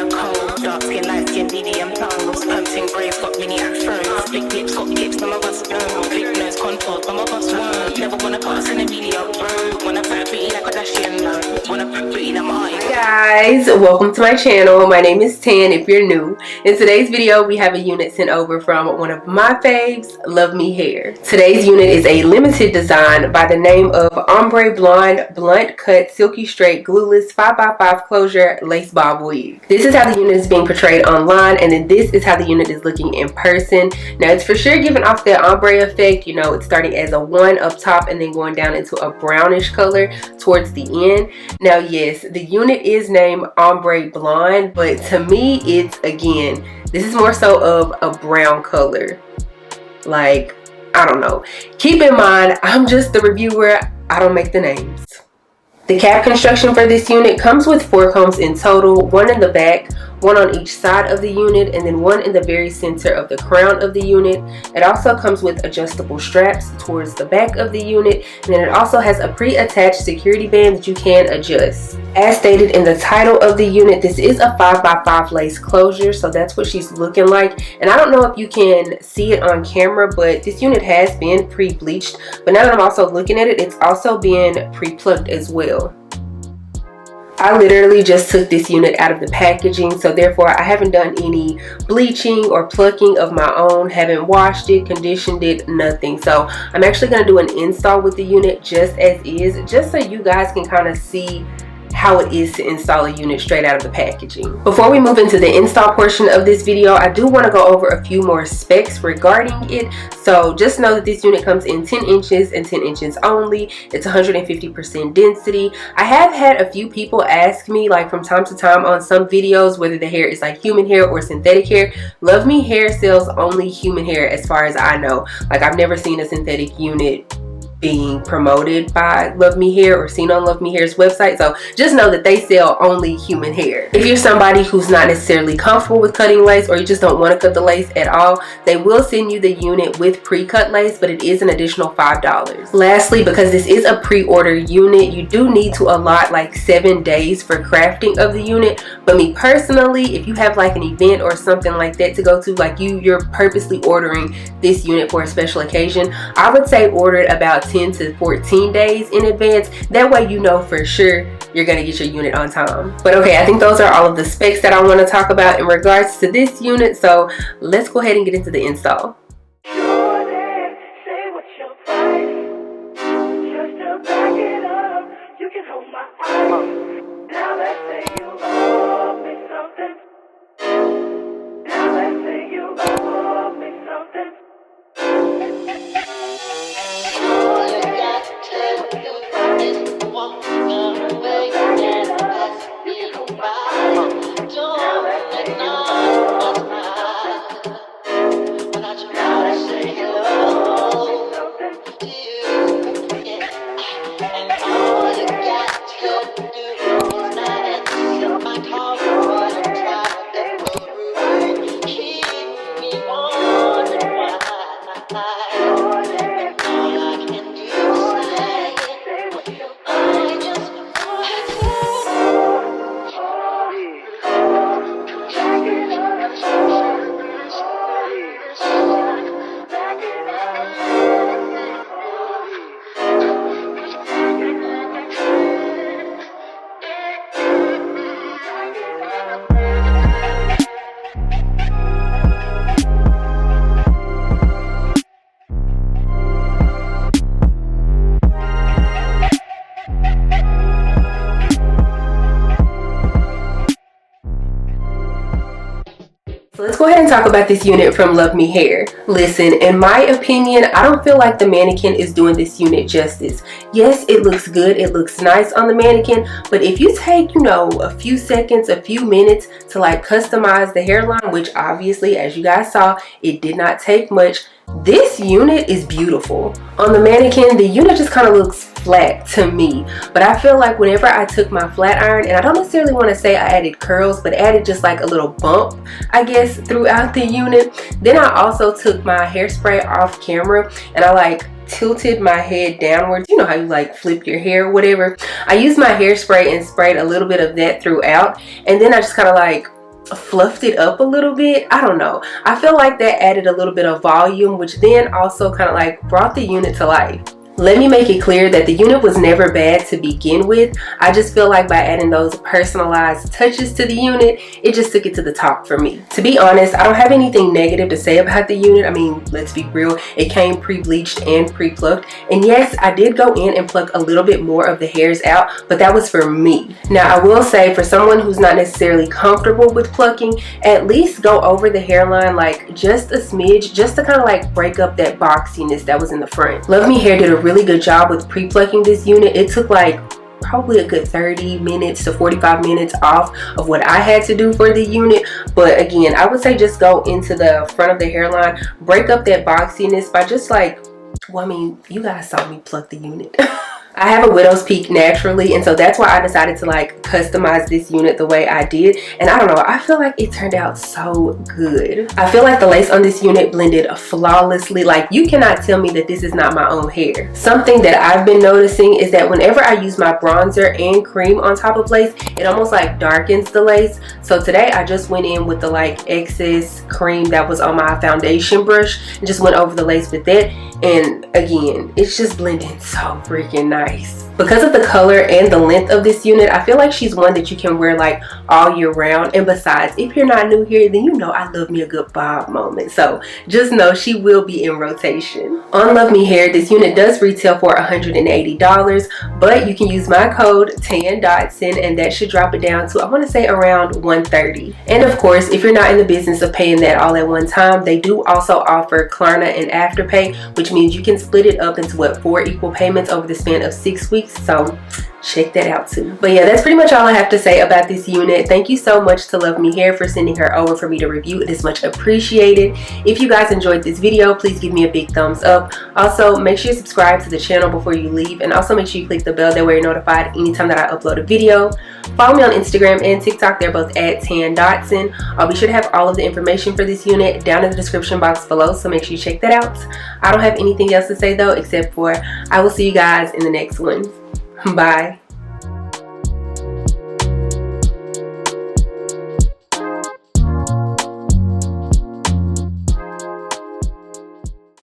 a cold, dark skin, light skin, medium tones, pumping braids, got mini afros, big lips, got tips, some of us don't, big nose contours, some of us won't, never wanna pass in a video, bro, wanna fight pretty like a Kardashian, wanna put pretty in my eyes. Guys, welcome to my channel. My name is Tan if you're new. In today's video, we have a unit sent over from one of my faves, LuvMe Hair. Today's unit is a limited design by the name of Ombre Blonde Blunt Cut Silky Straight Glueless 5x5 Closure Lace Bob Weave. This is how the unit is being portrayed online, and then this is how the unit is looking in person. Now, it's for sure giving off that ombre effect. You know, it's starting as a 1 up top and then going down into a brownish color towards the end. Now, yes, the unit is named Ombre Blonde, but to me, it's, again, this is more so of a brown color. Like, I don't know. Keep in mind, I'm just the reviewer. I don't make the names. The cap construction for this unit comes with 4 combs in total, 1 in the back, 1 on each side of the unit, and then 1 in the very center of the crown of the unit. It also comes with adjustable straps towards the back of the unit, and then it also has a pre-attached security band that you can adjust. As stated in the title of the unit, this is a 5x5 lace closure, so that's what she's looking like. And I don't know if you can see it on camera, but this unit has been pre-bleached. But now that I'm also looking at it, it's also been pre-plucked as well. I literally just took this unit out of the packaging, so therefore I haven't done any bleaching or plucking of my own, haven't washed it, conditioned it, nothing. So I'm actually going to do an install with the unit just as is, just so you guys can kind of see how it is to install a unit straight out of the packaging. Before we move into the install portion of this video, I do want to go over a few more specs regarding it. So just know that this unit comes in 10 inches and 10 inches only. It's 150% density. I have had a few people ask me, like, from time to time on some videos, whether the hair is like human hair or synthetic hair. LuvMe Hair sells only human hair as far as I know. Like, I've never seen a synthetic unit being promoted by LuvMe Hair or seen on LuvMe Hair's website. So just know that they sell only human hair. If you're somebody who's not necessarily comfortable with cutting lace, or you just don't want to cut the lace at all, they will send you the unit with pre-cut lace, but it is an additional $5. Lastly, because this is a pre-order unit, you do need to allot like 7 days for crafting of the unit. But me personally, if you have like an event or something like that to go to, like you're purposely ordering this unit for a special occasion, I would say order it about 10 to 14 days in advance. That way you know for sure you're going to get your unit on time. But okay, I think those are all of the specs that I want to talk about in regards to this unit. So let's go ahead and get into the install. Let's go ahead and talk about this unit from LuvMe Hair. Listen, in my opinion, I don't feel like the mannequin is doing this unit justice. Yes, it looks good, it looks nice on the mannequin, but if you take, you know, a few seconds, a few minutes to like customize the hairline, which obviously, as you guys saw, it did not take much, this unit is beautiful. On the mannequin, the unit just kind of looks flat to me, but I feel like whenever I took my flat iron, and I don't necessarily want to say I added curls, but added just like a little bump, I guess, throughout the unit. Then I also took my hairspray off camera and I like tilted my head downwards. You know how you like flip your hair or whatever. I used my hairspray and sprayed a little bit of that throughout, and then I just kind of like fluffed it up a little bit. I don't know. I feel like that added a little bit of volume, which then also kind of like brought the unit to life. Let me make it clear that the unit was never bad to begin with. I just feel like by adding those personalized touches to the unit, it just took it to the top for me. To be honest, I don't have anything negative to say about the unit. I mean, let's be real, it came pre-bleached and pre-plucked. And yes, I did go in and pluck a little bit more of the hairs out, but that was for me. Now, I will say for someone who's not necessarily comfortable with plucking, at least go over the hairline like just a smidge, just to kind of like break up that boxiness that was in the front. LuvMe Hair did a really good job with pre-plucking this unit. It took like probably a good 30 minutes to 45 minutes off of what I had to do for the unit. But again, I would say just go into the front of the hairline, break up that boxiness by just like, well, I mean, you guys saw me pluck the unit. I have a widow's peak naturally, and so that's why I decided to like customize this unit the way I did. And I don't know, I feel like it turned out so good. I feel like the lace on this unit blended flawlessly. Like, you cannot tell me that this is not my own hair. Something that I've been noticing is that whenever I use my bronzer and cream on top of lace, it almost like darkens the lace. So today I just went in with the like excess cream that was on my foundation brush and just went over the lace with that. And again, it's just blending so freaking nice. Because of the color and the length of this unit, I feel like she's one that you can wear like all year round. And besides, if you're not new here, then you know I love me a good bob moment. So just know she will be in rotation. On LuvMe Hair, this unit does retail for $180, but you can use my code TANDOTSON and that should drop it down to, I want to say, around $130. And of course, if you're not in the business of paying that all at one time, they do also offer Klarna and Afterpay, which means you can split it up into 4 equal payments over the span of 6 weeks. So check that out too. But yeah, that's pretty much all I have to say about this unit. Thank you so much to LuvMe Hair for sending her over for me to review. It is much appreciated. If you guys enjoyed this video, please give me a big thumbs up. Also, make sure you subscribe to the channel before you leave, and also make sure you click the bell, that way you're notified anytime that I upload a video. Follow me on Instagram and TikTok. They're both at TANDOTSON. I'll be sure to have all of the information for this unit down in the description box below, so make sure you check that out. I don't have anything else to say though, except for I will see you guys in the next one. Bye.